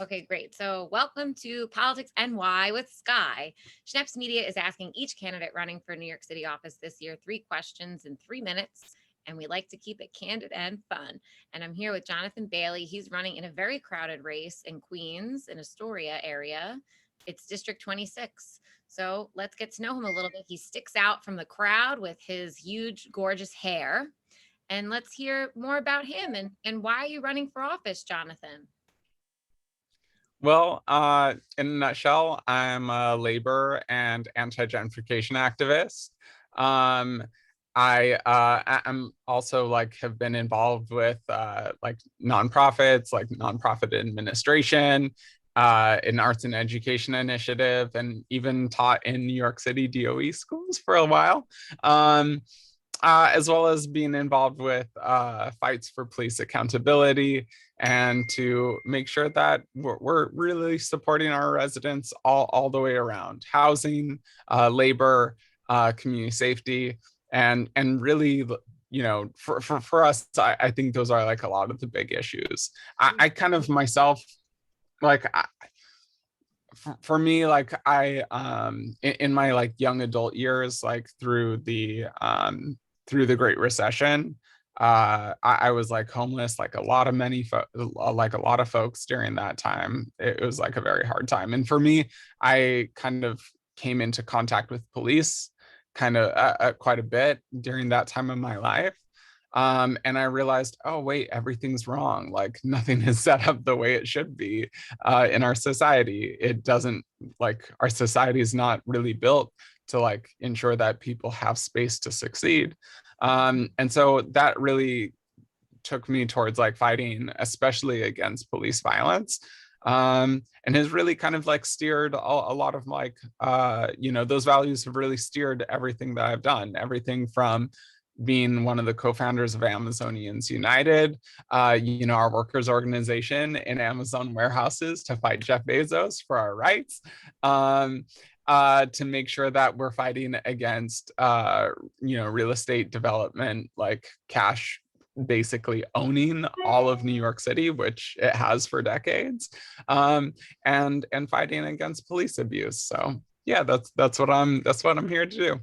Okay, great. So, welcome to Politics NY with Sky. Schneps Media is asking each candidate running for New York City office this year 3 questions in 3 minutes. And we like to keep it candid and fun. And I'm here with Jonathan Bailey. He's running in a very crowded race in Queens, in Astoria area. It's District 26. So, let's get to know him a little bit. He sticks out from the crowd with his huge, gorgeous hair. And let's hear more about him and why are you running for office, Jonathan? Well, in a nutshell, I'm a labor and anti-gentrification activist. Um, I'm also like have been involved with like nonprofits, like nonprofit administration, an arts and education initiative, and even taught in New York City DOE schools for a while. As well as being involved with fights for police accountability and to make sure that we're really supporting our residents all the way around housing, labor, community safety, and really, for us, I think those are like a lot of the big issues. I kind of myself, like, for me, like in my like young adult years, like through the Great Recession, I was like homeless, like like a lot of folks during that time. It was like a very hard time, and for me, I kind of came into contact with police kind of quite a bit during that time of my life. And I realized, oh wait, everything's wrong. Like nothing is set up the way it should be in our society. It doesn't, like, our society is not really built to like ensure that people have space to succeed. And so that really took me towards like fighting, especially against police violence. And has really kind of like steered a lot of like, those values have really steered everything that I've done, everything from being one of the co-founders of Amazonians United, our workers' organization in Amazon warehouses to fight Jeff Bezos for our rights, to make sure that we're fighting against, real estate development, like cash basically owning all of New York City, which it has for decades, and fighting against police abuse. So yeah, that's what I'm here to do.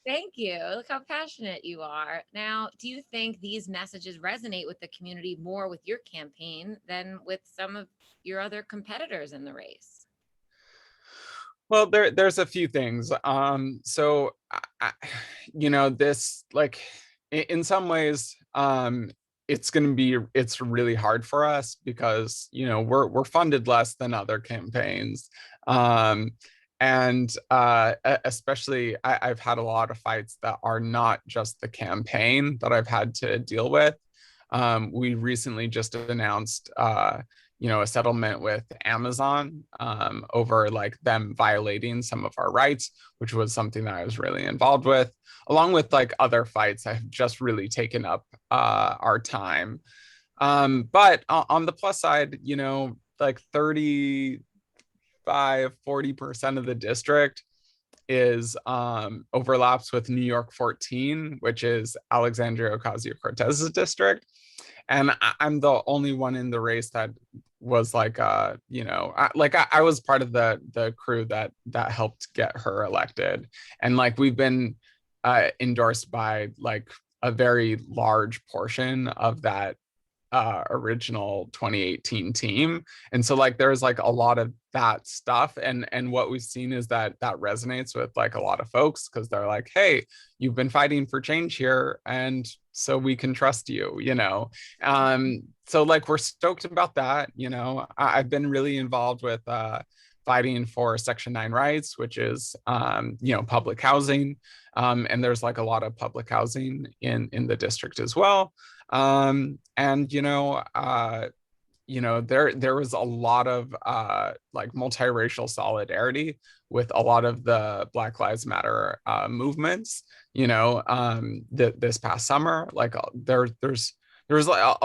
Thank you. Look how passionate you are. Now, do you think these messages resonate with the community more with your campaign than with some of your other competitors in the race? Well, there's a few things. So, this, like, in some ways, it's really hard for us because we're funded less than other campaigns, um, and especially I've had a lot of fights that are not just the campaign that I've had to deal with. We recently just announced a settlement with Amazon over like them violating some of our rights, which was something that I was really involved with, along with like other fights that have just really taken up our time. But on the plus side, like 35-40% of the district is overlaps with New York 14, which is Alexandria Ocasio-Cortez's district. And I'm the only one in the race that was like I was part of the crew that helped get her elected, and like we've been endorsed by like a very large portion of that original 2018 team. And so like there's like a lot of that stuff, and what we've seen is that resonates with like a lot of folks because they're like, hey, you've been fighting for change here, and so we can trust you. So like we're stoked about that. I've been really involved with fighting for Section 9 rights, which is public housing, and there's like a lot of public housing in the district as well. And there was a lot of like multiracial solidarity with a lot of the Black Lives Matter movements. This past summer, like there's like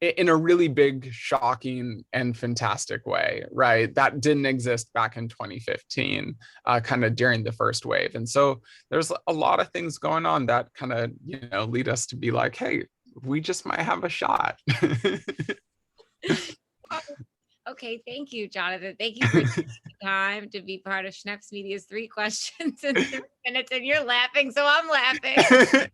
in a really big, shocking, and fantastic way, right? That didn't exist back in 2015, kind of during the first wave. And so there's a lot of things going on that kind of lead us to be like, hey, we just might have a shot. Okay, Okay, thank you, Jonathan. Thank you for taking the time to be part of Schneps Media's 3 questions in 3 minutes, and you're laughing, so I'm laughing.